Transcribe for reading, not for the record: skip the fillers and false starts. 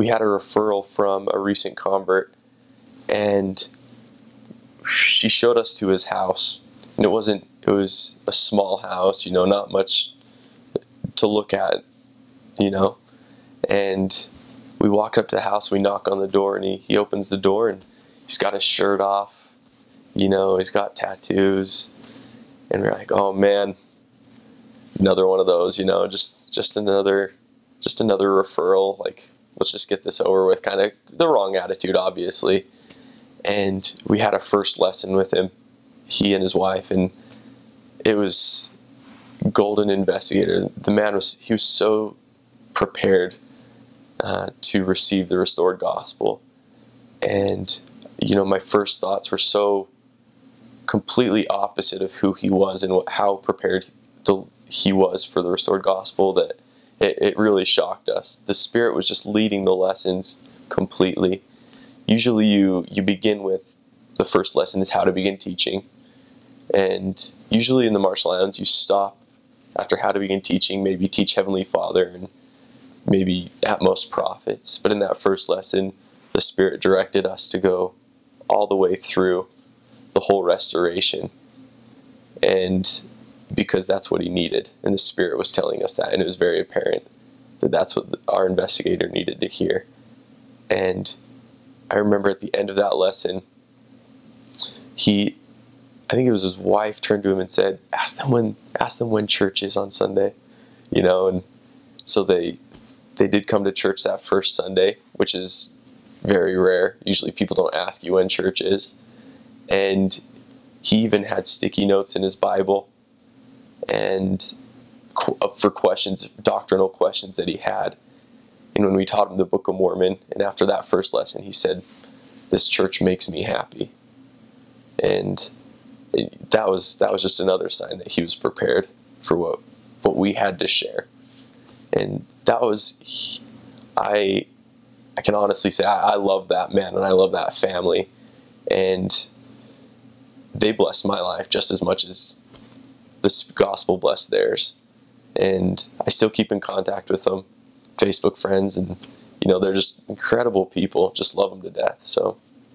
we had a referral from a recent convert, and she showed us to his house. And it was a small house, not much to look at, and we walk up to the house, we knock on the door, and he opens the door, and he's got his shirt off, he's got tattoos, and we're like, oh man, another one of those, just another referral, like, let's just get this over with, kind of the wrong attitude, obviously. And we had a first lesson with him, he and his wife, and it was golden investigator. The man was so prepared to receive the restored gospel. And, my first thoughts were so completely opposite of who he was and how prepared he was for the restored gospel that it really shocked us. The Spirit was just leading the lessons completely. Usually you begin with the first lesson is how to begin teaching. And usually in the martial islands you stop after how to begin teaching, maybe teach Heavenly Father and maybe at most prophets. But in that first lesson, the Spirit directed us to go all the way through the whole restoration. And because that's what he needed. And the Spirit was telling us that. And it was very apparent that that's what our investigator needed to hear. And I remember at the end of that lesson, I think it was his wife, turned to him and said, ask them when church is on Sunday, and so they did come to church that first Sunday, which is very rare. Usually people don't ask you when church is. And he even had sticky notes in his Bible and for questions, doctrinal questions that he had. And when we taught him the Book of Mormon, and after that first lesson, he said, this church makes me happy. And that was just another sign that he was prepared for what we had to share. And that was, I can honestly say I love that man and I love that family. And they blessed my life just as much as this gospel blessed theirs. And I still keep in contact with them, Facebook friends, and they're just incredible people, just love them to death. So